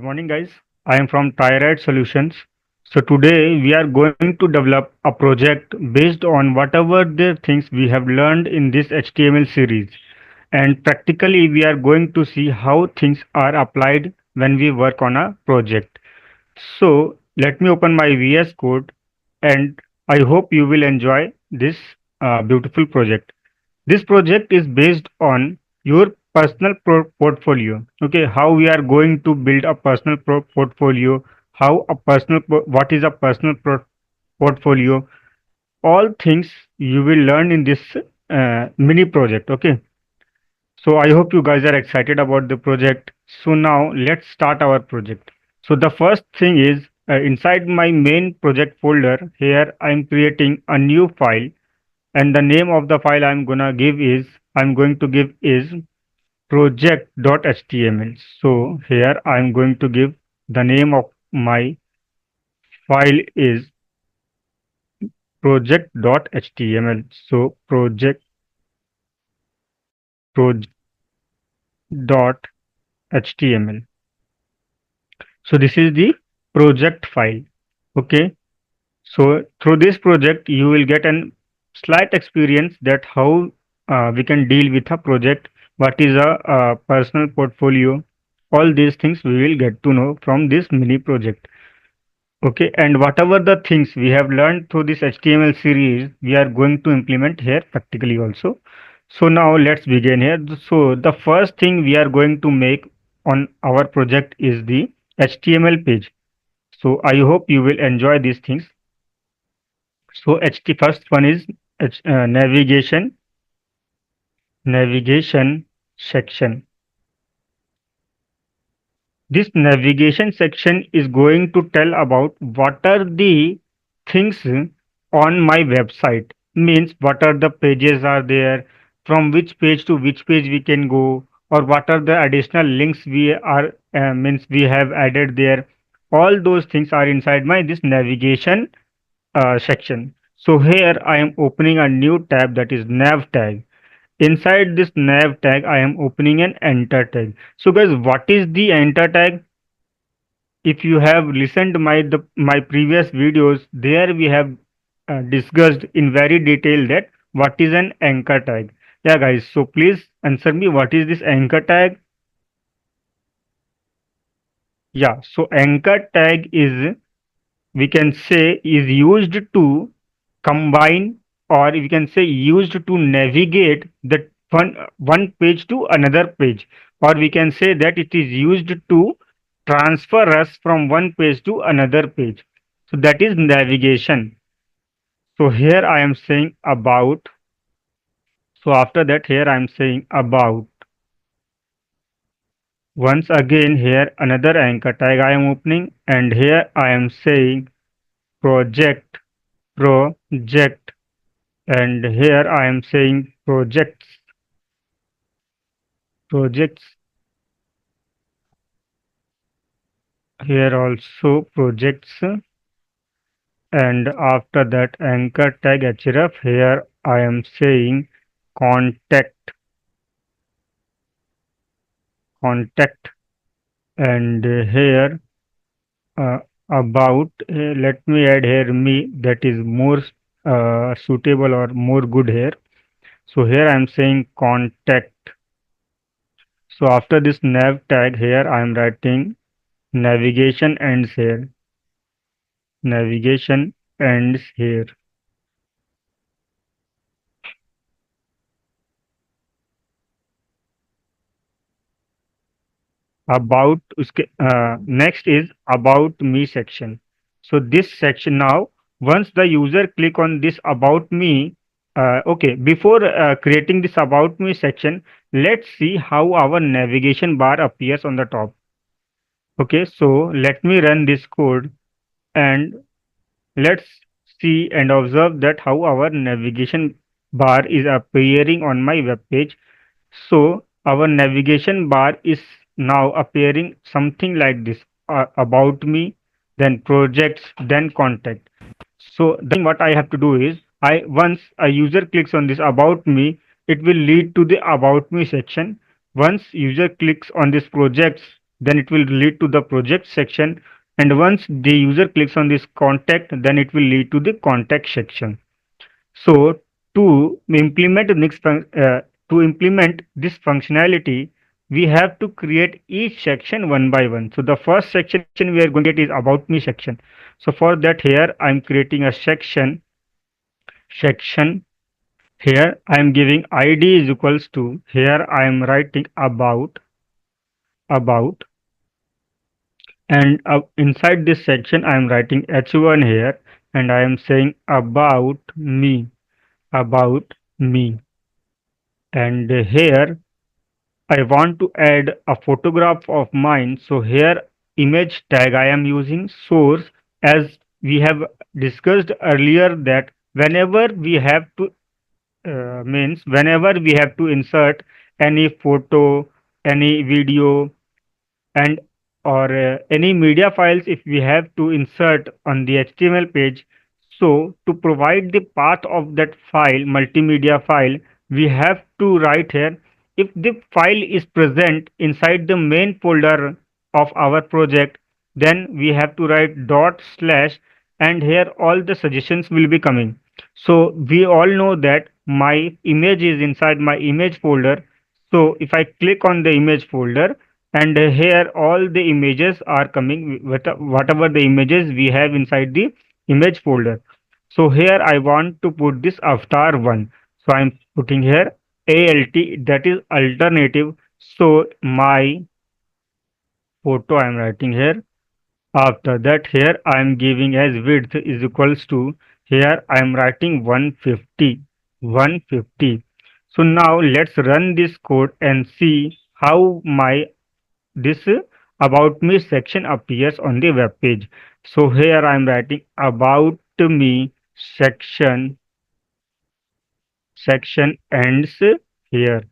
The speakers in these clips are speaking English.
morning, guys. I am from Tyrite Solutions. So today we are going to develop a project based on whatever the things we have learned in this HTML series. And practically we are going to see how things are applied when we work on a project. So let me open my VS Code and I hope you will enjoy this beautiful project. This project is based on your personal portfolio. Okay, how we are going to build a personal portfolio, how a what is a personal portfolio, all things you will learn in this mini project. Okay, so I hope you guys are excited about the project. So now let's start our project. So the first thing is inside my main project folder here I'm creating a new file, and the name of the file I'm going to give is project.html. So here I'm going to give the name of my file is project.html. So project.html. So this is the project file. Okay. So through this project, you will get an slight experience that how we can deal with a project, what is a personal portfolio, all these things we will get to know from this mini project. Okay, and whatever the things we have learned through this HTML series, we are going to implement here practically also. So now let's begin here. So the first thing we are going to make on our project is the HTML page. So I hope you will enjoy these things. So first one is navigation section. This navigation section is going to tell about what are the things on my website. Means what are the pages are there, from which page to which page we can go, or what are the additional links we are means we have added there. All those things are inside my this navigation section. So here I am opening a new tab, that is nav tag. Inside this nav tag I am opening an enter tag. So guys, what is the enter tag? If you have listened my previous videos, there we have discussed in very detail that what is an anchor tag. Yeah guys, so please answer me, what is this anchor tag? Yeah, so anchor tag is, we can say, is used to combine, or we can say used to navigate the one page to another page, or we can say that it is used to transfer us from one page to another page. So that is navigation. So here I am saying about. So after that here I am saying about. Once again here another anchor tag I am opening, and here I am saying project, and here I am saying projects, here also projects, and after that anchor tag href, here I am saying contact, contact, and here uh, about, let me add here me, that is more suitable or more good here. So here I am saying contact. So after this nav tag here I am writing navigation ends here, navigation ends here. About uske next is about me section. So this section now, once the user click on this about me, okay, before creating this about me section, let's see how our navigation bar appears on the top. Okay, so let me run this code and let's see and observe that how our navigation bar is appearing on my web page. So our navigation bar is now appearing something like this, about me, then projects, then contact. So the thing what I have to do is, I once a user clicks on this about me, it will lead to the about me section. Once user clicks on this projects, then it will lead to the project section, and once the user clicks on this contact, then it will lead to the contact section. So to implement to implement this functionality, we have to create each section one by one. So the first section we are going to create is about me section. So for that, here I am creating a section. Here I am giving id is equals to, here I am writing about, and inside this section I am writing h1 here, and I am saying about me, and here I want to add a photograph of mine. So here image tag I am using source, as we have discussed earlier that whenever we have to means whenever we have to insert any photo, any video, and or any media files if we have to insert on the HTML page. So to provide the path of that file, multimedia file, we have to write here, if the file is present inside the main folder of our project, then we have to write dot slash, and here all the suggestions will be coming. So we all know that my image is inside my image folder. So if I click on the image folder, and here all the images are coming, whatever the images we have inside the image folder. So here I want to put this avatar one, so I'm putting here alt, that is alternative. So my photo I'm writing here. After that, here I am giving as width is equals to, here I am writing 150. So now let's run this code and see how my this about me section appears on the web page. So here I am writing about me section ends here.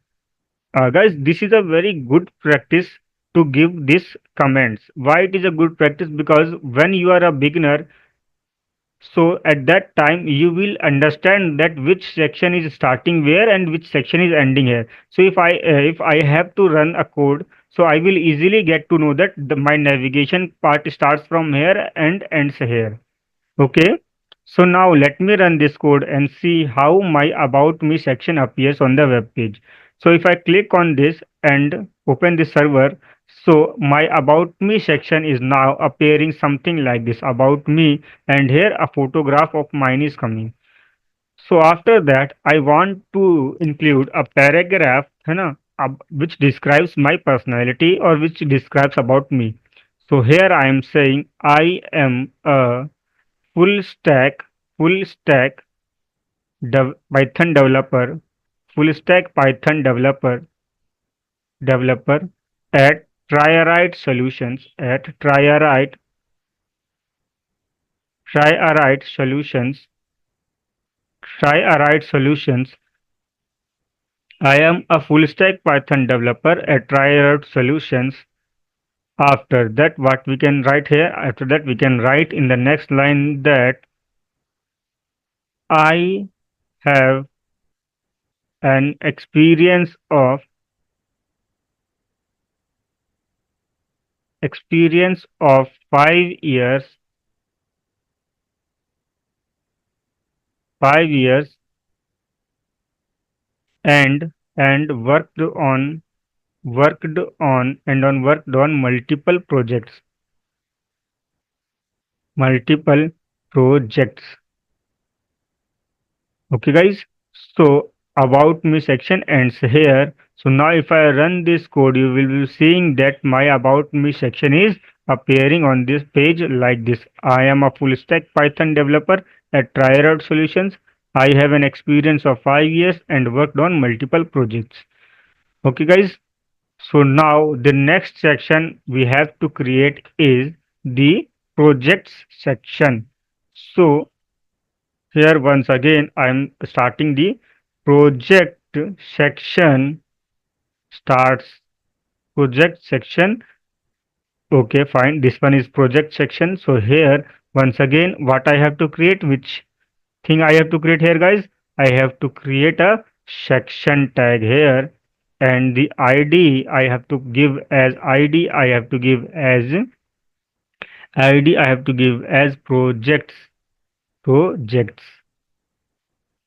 Guys, this is a very good practice to give this comments. Why it is a good practice? Because when you are a beginner, so at that time you will understand that which section is starting where and which section is ending here. So if I have to run a code, so I will easily get to know that my navigation part starts from here and ends here. Okay, so now let me run this code and see how my about me section appears on the web page. So if I click on this and open the server, so my about me section is now appearing something like this, about me, and here a photograph of mine is coming. So after that, I want to include a paragraph, है ना, which describes my personality or which describes about me. So here I am saying I am a full stack full stack python developer, full stack python developer at triarite solutions, triarite solutions triarite solutions. I am a full stack python developer at triarite solutions. After that, what we can write here, after that we can write in the next line that I have an experience of 5 years, and worked on multiple projects. Okay, guys. So about me section ends here. So now if I run this code, you will be seeing that my about me section is appearing on this page like this. I am a full stack Python developer at Triad Solutions. I have an experience of 5 years and worked on multiple projects. Okay, guys. So now the next section we have to create is the projects section. So here once again I am starting the project section, starts project section. Okay, fine. This one is project section. So here once again what I have to create, which thing I have to create here, guys? I have to create a section tag here. and the ID I have to give as ID I have to give as ID I have to give as projects.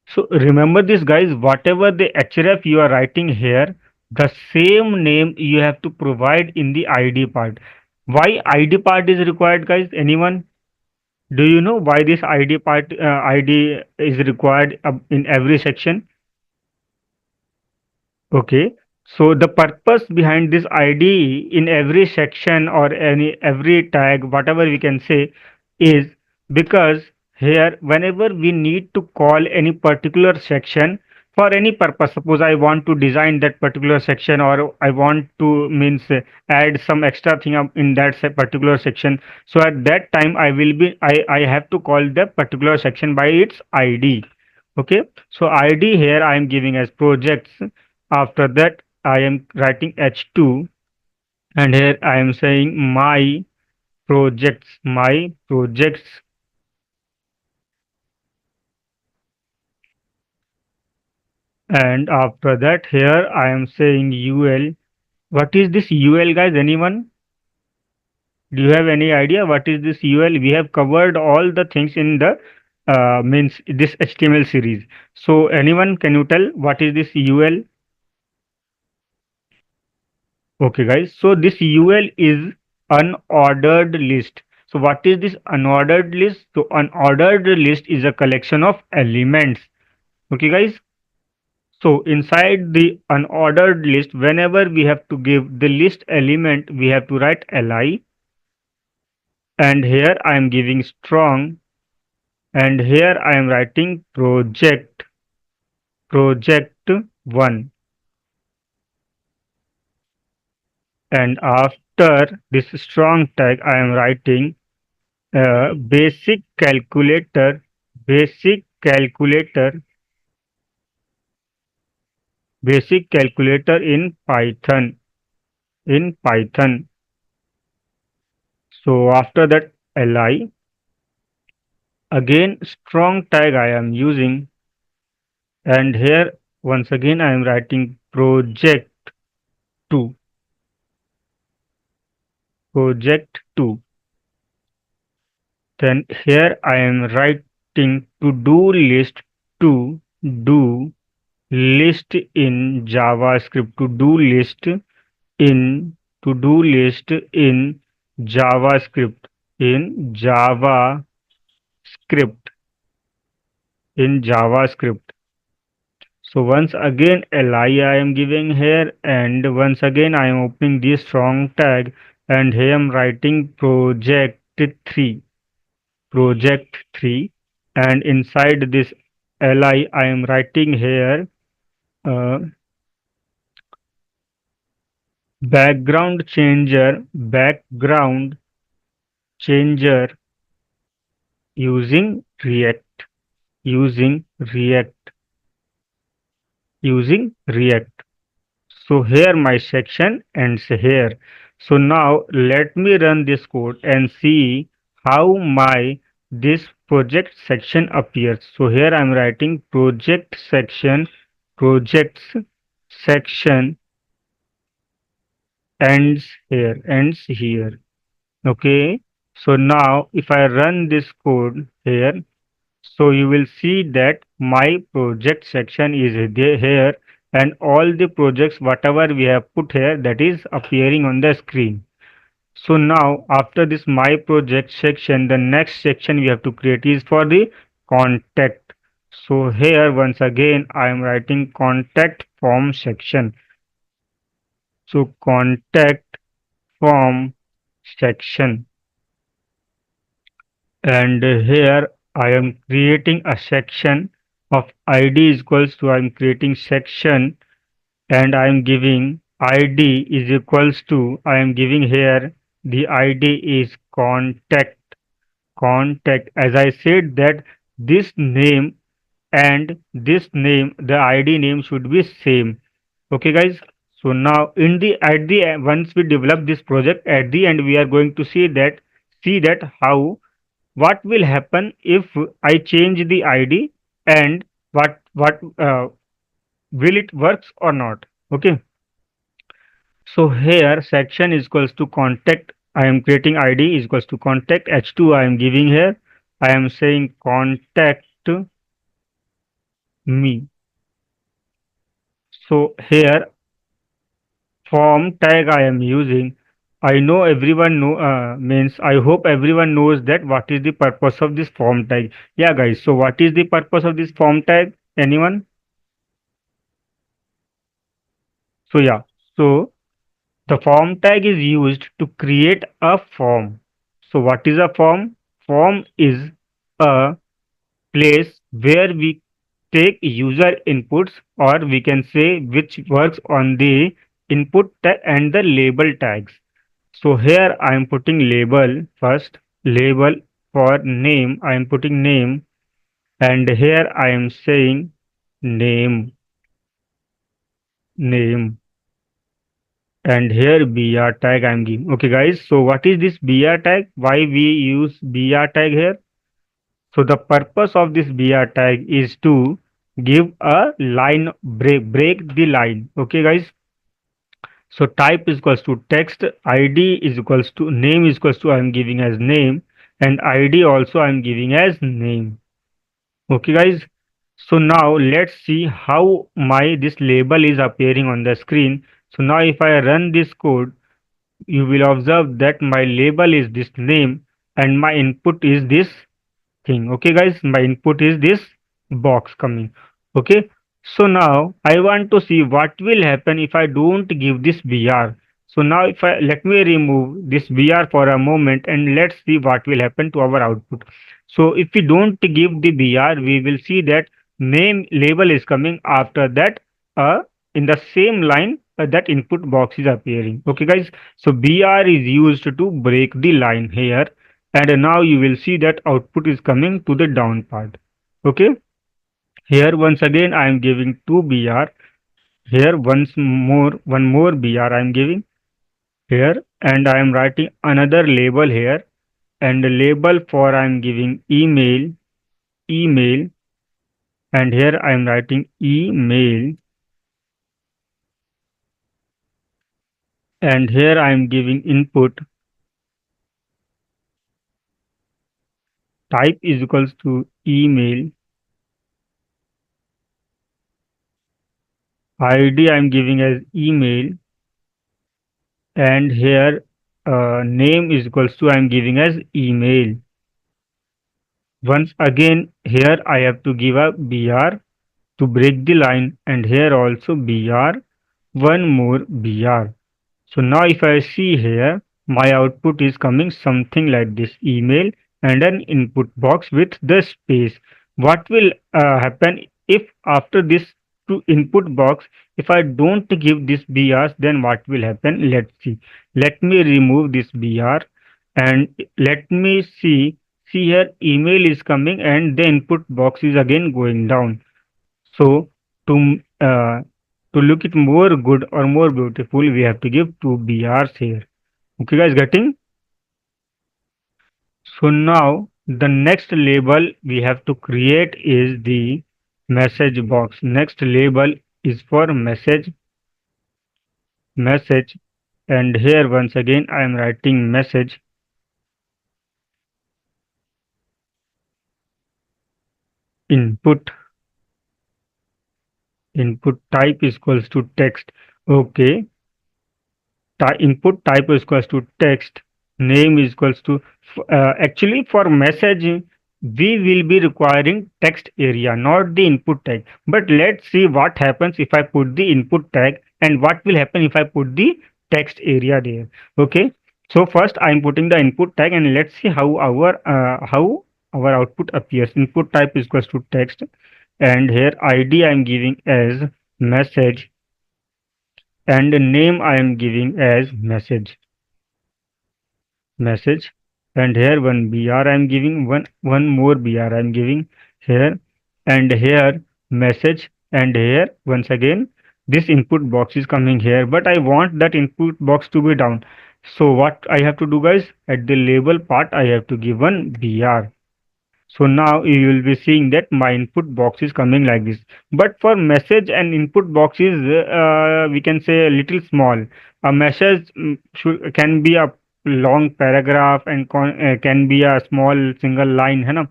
So remember this, guys, whatever the href you are writing here, the same name you have to provide in the ID part. Why ID part is required, guys? Anyone? Do you know why this ID is required in every section? Okay. So the purpose behind this ID in every section or every tag, whatever we can say, is because here whenever we need to call any particular section for any purpose, suppose I want to design that particular section or I want to means add some extra thing up in that particular section. So at that time I have to call the particular section by its ID. Okay. So ID here I am giving as projects. After that, I am writing H2 and here I am saying my projects, and after that here I am saying UL. What is this UL, guys? Anyone? Do you have any idea what is this UL? We have covered all the things in the means this HTML series. So anyone, can you tell what is this UL? Okay, guys. So this UL is unordered list. So what is this unordered list? So unordered list is a collection of elements. Okay, guys. So inside the unordered list, whenever we have to give the list element, we have to write li. And here I am giving strong. And here I am writing project one. And after this strong tag, I am writing basic calculator, basic calculator, basic calculator in Python. So after that li, again strong tag I am using, and here once again I am writing two, project two. Then here I am writing to do list to do list in JavaScript, to do list in in JavaScript, in JavaScript, in JavaScript. So once again li I am giving here, and once again I am opening this strong tag, and here I am writing project 3, and inside this li I am writing here uh, background changer using React, using React, using React. So here my section ends here. So now let me run this code and see how my this project section appears. So here I'm writing projects section ends here. Okay. So now if I run this code here, so you will see that my project section is there here, and all the projects whatever we have put here, that is appearing on the screen. So now after this my project section, the next section we have to create is for the contact. So here once again I am writing contact form section. So contact form section, and here I am creating a section of id is equals to, I am creating section, and I am giving id is equals to, I am giving here the id is contact, as I said that this name and this name, the id name should be same. Okay, guys. So now in the at the once we develop this project, at the end we are going to see that how what will happen if I change the ID, and what will it works or not. Okay. So here section is equals to contact. I am creating ID is equals to contact H2 I am giving here. I am saying contact me. So here form tag I am using. I know everyone know means I hope everyone knows that what is the purpose of this form tag. Yeah guys, so what is the purpose of this form tag? Anyone? So yeah. So the form tag is used to create a form. So what is a form? Form is a place where we take user inputs, or we can say which works on the input tag and the label tags. So here I am putting label first, label for name, I am putting name, and here I am saying name, name, and here br tag I am giving. Okay guys, so what is this br tag? Why we use br tag here? So the purpose of this br tag is to give a line break the line. Okay guys, so type is equals to text, id is equals to name is equals to I am giving as name, and id also I am giving as name. Okay guys, so now let's see how my this label is appearing on the screen. So now if I run this code, you will observe that my label is this name and my input is this thing. Okay guys, my input is this box coming. Okay, so now I want to see what will happen if I don't give this br. So now if I let me remove this br for a moment and let's see what will happen to our output. So if we don't give the br, we will see that name label is coming after that, in the same line, that input box is appearing. Okay guys, so br is used to break the line here, and now you will see that output is coming to the down part. Okay, here once again I am giving 2 br, here once more one more br I am giving here, and I am writing another label here, and the label for I am giving email, email, and here I am writing email, and here I am giving input, type is equals to email, id I am giving as email, and here name is equals to I am giving as email. Once again here I have to give a br to break the line, and here also br, one more br. So now if I see here, my output is coming something like this, email and an input box with the space. What will happen if after this to input box, if I don't give this BRs, then what will happen? Let's see. Let me remove this BR and let me see. See here, email is coming and the input box is again going down. So to look it more good or more beautiful, we have to give 2 BRs here. Okay guys, getting? So now the next label we have to create is the message box. Next label is for message, message, and here once again I am writing message, input, input type is equals to text. Okay, input type is equals to text, name is equals to actually for messaging we will be requiring text area, not the input tag. But let's see what happens if I put the input tag and what will happen if I put the text area there. Okay, so first I'm putting the input tag and let's see how our output appears. Input type is equals to text, and here id I'm giving as message, and the name I am giving as message, message, and here one br I am giving, one more br I am giving here, and here message, and here once again this input box is coming here, but I want that input box to be down. So what I have to do guys, at the label part I have to give one br. So now you will be seeing that my input box is coming like this. But for message and input box is we can say a little small. A message can be a long paragraph and can be a small single line, है ना?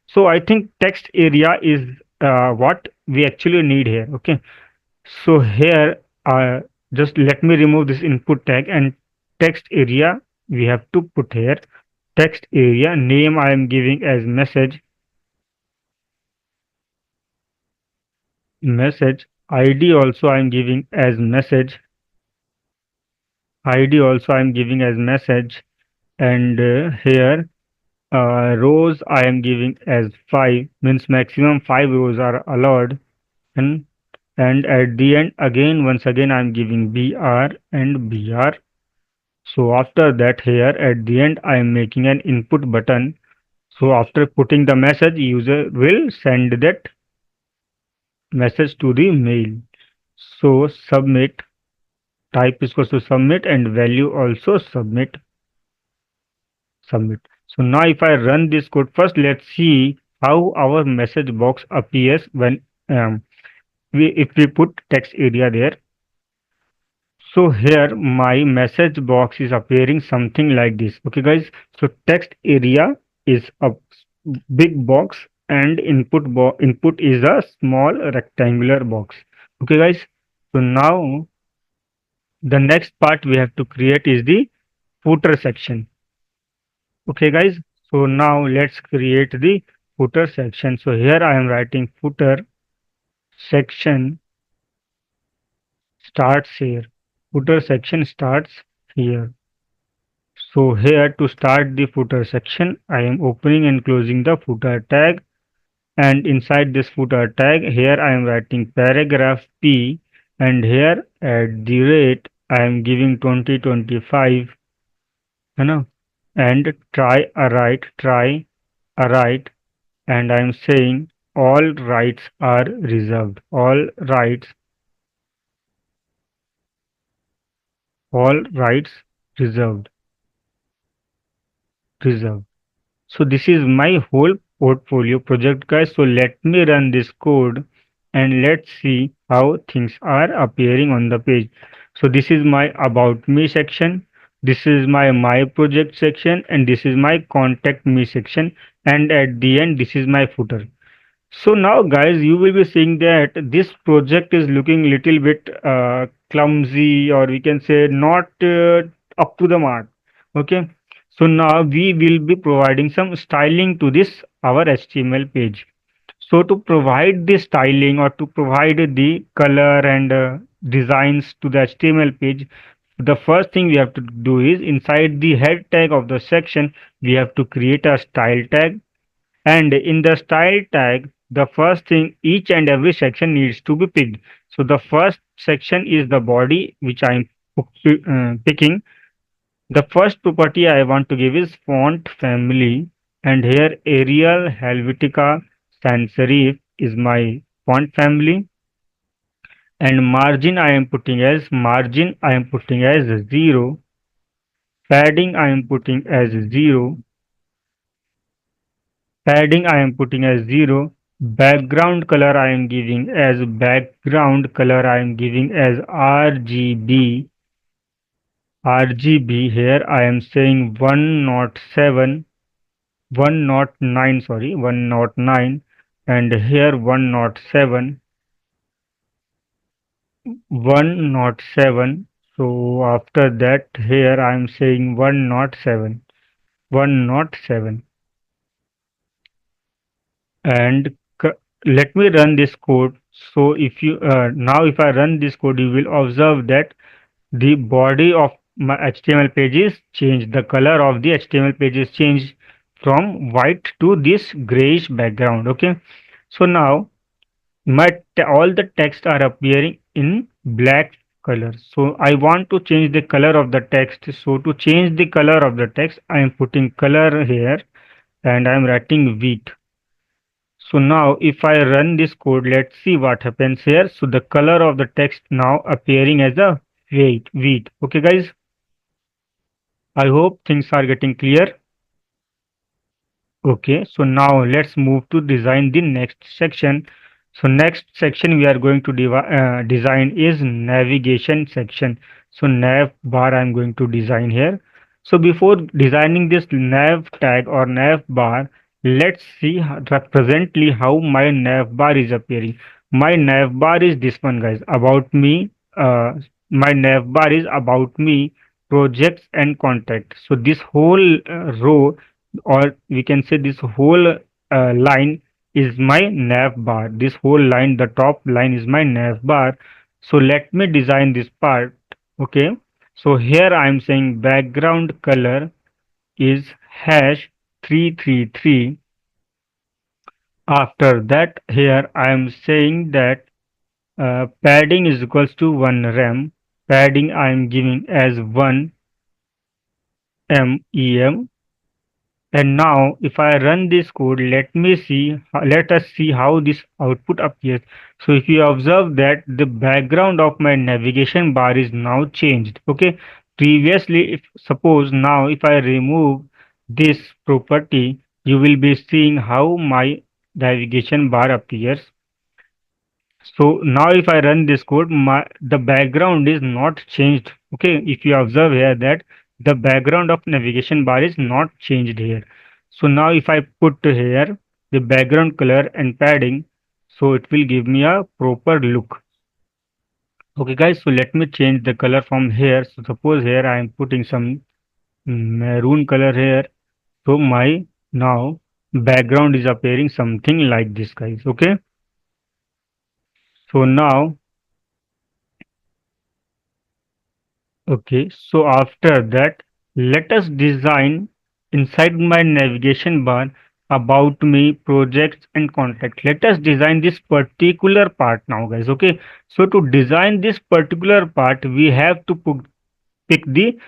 So I think text area is what we actually need here. Okay. So here, just let me remove this input tag and text area we have to put here. Text area name I am giving as message id also I am giving as message and here rows I am giving as 5 means maximum 5 rows are allowed and at the end again once again I am giving br and br. So after that here at the end I am making an input button. So after putting the message user will send that message to the mail. So submit type is equals to submit and value also submit. So now if I run this code first, let's see how our message box appears when we if we put text area there. So here my message box is appearing something like this. Okay guys, so text area is a big box and input is a small rectangular box. Okay guys, so now the next part we have to create is the footer section. Okay guys, so now let's create the footer section. So here I am writing footer section starts here. Footer section starts here. So here to start the footer section, I am opening and closing the footer tag, and inside this footer tag here I am writing paragraph P, and here at the rate I am giving 2025, you know, and try a write, and I am saying all rights are reserved. All rights reserved. Reserved. So this is my whole portfolio project guys. So let me run this code and let's see how things are appearing on the page. So this is my about me section. This is my project section and this is my contact me section, and at the end this is my footer. So now guys you will be seeing that this project is looking little bit clumsy, or we can say not up to the mark. Okay. So now we will be providing some styling to this our HTML page. So to provide the styling or to provide the color and designs to the HTML page, the first thing we have to do is inside the head tag of the section, we have to create a style tag, and in the style tag, the first thing each and every section needs to be picked. So the first section is the body, which I am picking. The first property I want to give is font family, and here Arial Helvetica Sans serif is my font family, and margin I am putting as 0, padding I am putting as 0, padding I am putting as 0, background color I am giving as RGB. Here I am saying 107, 109, sorry, 109, and here 107, 107. So after that here I am saying 107, 107, and let me run this code. So if you now if I run this code, you will observe that the body of my HTML page is changed. The color of the HTML page is changed from white to this grayish background. Okay, so now all the text are appearing in black color. So I want to change the color of the text. So to change the color of the text, I am putting color here and I am writing wheat. So now if I run this code, let's see what happens here. So the color of the text now appearing as a wheat. Okay guys, I hope things are getting clear. Okay, so now let's move to design the next section. So next section we are going to design is navigation section. So nav bar I'm going to design here. So before designing this nav tag or nav bar, let's see presently how my nav bar is appearing. My nav bar is this one, guys. About me. My nav bar is about me, projects and contact. So this whole row, or we can say this whole line, is my nav bar. This whole line, the top line, is my nav bar. So let me design this part. Okay, so here I am saying background color is hash 333. After that, here I am saying that padding is equals to 1 rem. Padding I am giving as 1 mem. And now if I run this code, let us see how this output appears. So if you observe that the background of my navigation bar is now changed. Okay. Previously, if suppose now if I remove this property, you will be seeing how my navigation bar appears. So now if I run this code, the background is not changed. Okay, if you observe here that the background of navigation bar is not changed here. So now if I put here the background color and padding, so it will give me a proper look. Okay guys, so let me change the color from here. So suppose here I am putting some maroon color here. So my now background is appearing something like this, guys. Okay, so now, okay, so after that, let us design inside my navigation bar about me, projects and contact. Let us design this particular part now, guys. Okay, so to design this particular part, we have to pick the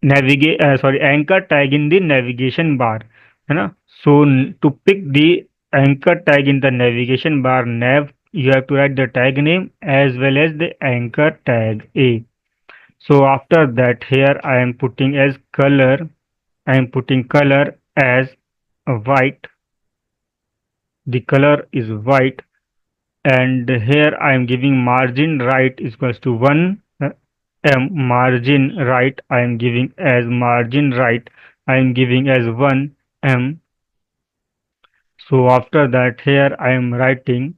anchor tag in the navigation bar. है ना? So to pick the anchor tag in the navigation bar nav, you have to write the tag name as well as the anchor tag A. So after that, here I am putting as color, I am putting color as a white. The color is white, and here I am giving margin right is equals to 1 m. Margin right I am giving as margin right I am giving as 1 m. So after that, here I am writing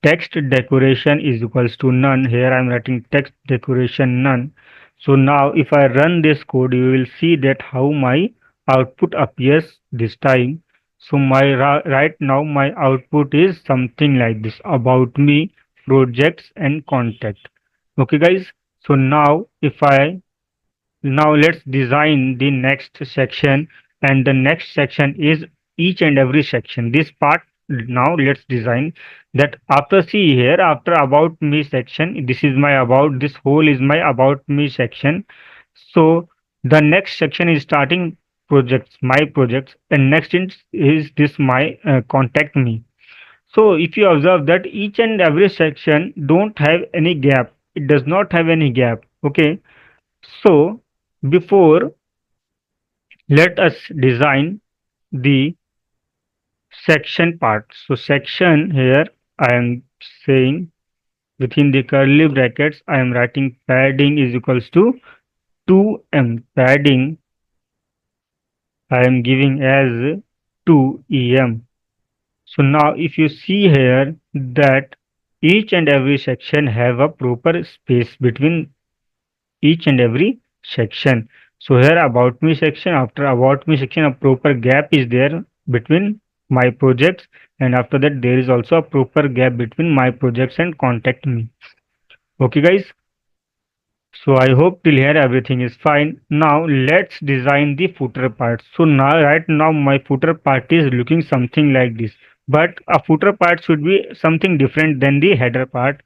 text decoration is equals to none. Here I am writing text decoration none. So now if I run this code, you will see that how my output appears this time. So right now my output is something like this: about me, projects and contact. Okay guys, so now let's design the next section, and the next section is each and every section. This part, now let's design that. After, see here, after about me section, this is my about, this whole is my about me section. So the next section is starting projects, my projects, and next is this my contact me. So if you observe that each and every section don't have any gap, it does not have any gap. Okay, so before, let us design the section part. So section, here I am saying within the curly brackets I am writing padding is equals to 2m. Padding I am giving as 2em. So now if you see here that each and every section have a proper space between each and every section. So here about me section, after about me section, a proper gap is there between my projects, and after that there is also a proper gap between my projects and contact me. Okay guys, so I hope till here everything is fine. Now let's design the footer part. So now right now my footer part is looking something like this, but a footer part should be something different than the header part.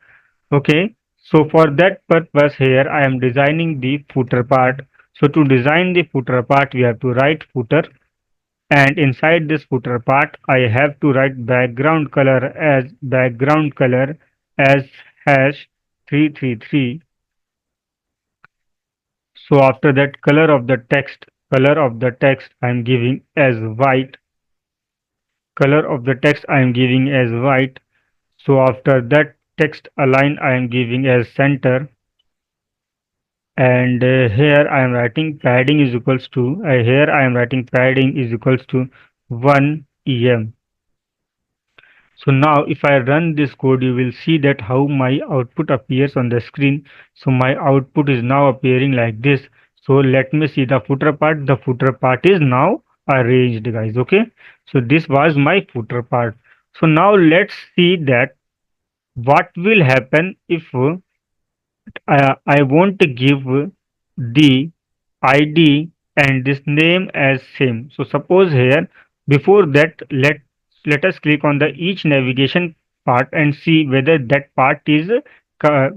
Okay, so for that purpose, here I am designing the footer part. So to design the footer part, we have to write footer, and inside this footer part, I have to write background color as hash 333. So after that, color of the text I am giving as white. color of the text I am giving as white. So after that text align I am giving as center, and here I am writing padding is equals to here I am writing padding is equals to 1 em. So now if I run this code, you will see that how my output appears on the screen. So my output is now appearing like this. So let me see the footer part. The footer part is now arranged, guys. Okay. So this was my footer part. So now let's see that what will happen if I want to give the ID and this name as same. So suppose here before that let us click on the each navigation part and see whether that part is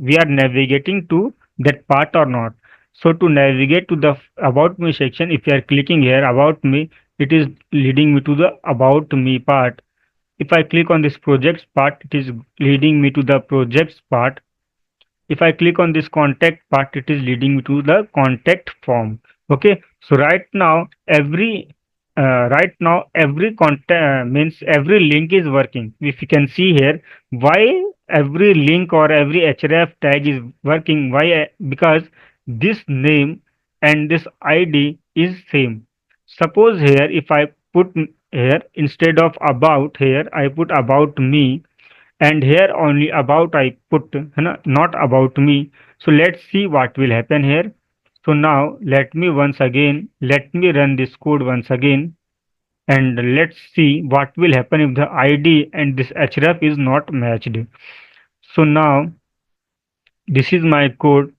we are navigating to that part or not. So to navigate to the about me section, if you are clicking here about me, it is leading me to the about me part. If I click on this projects part, it is leading me to the projects part. If I click on this contact part, it is leading me to the contact form. Okay, so right now every contact means every link is working. If you can see here, why every link or every href tag is working? Why? Because this name and this id is same. Suppose here if I put here instead of about, here I put about me, and here only about I put, है ना, not about me. So let's see what will happen here. So now let me run this code once again, and let's see what will happen if the id and this href is not matched. So now this is my code.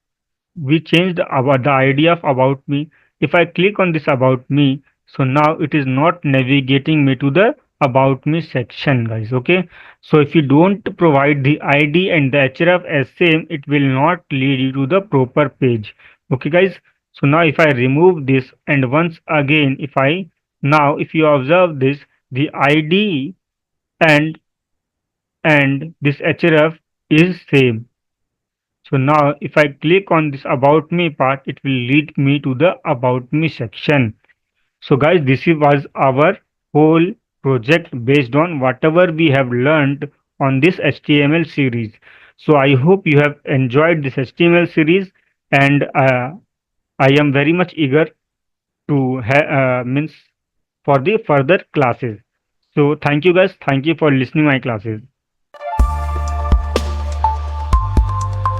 We changed about the idea of about me. If I click on this about me, so now it is not navigating me to the about me section, guys. Okay, so if you don't provide the id and the href as same, it will not lead you to the proper page. Okay, guys. So now if I remove this, and once again if I, now if you observe this, the id and this href is same. So now if I click on this about me part, it will lead me to the about me section. So guys, was our whole project based on whatever we have learned on this HTML series. So I hope you have enjoyed this HTML series, and I am very much eager to means for the further classes. So thank you guys. Thank you for listening my classes.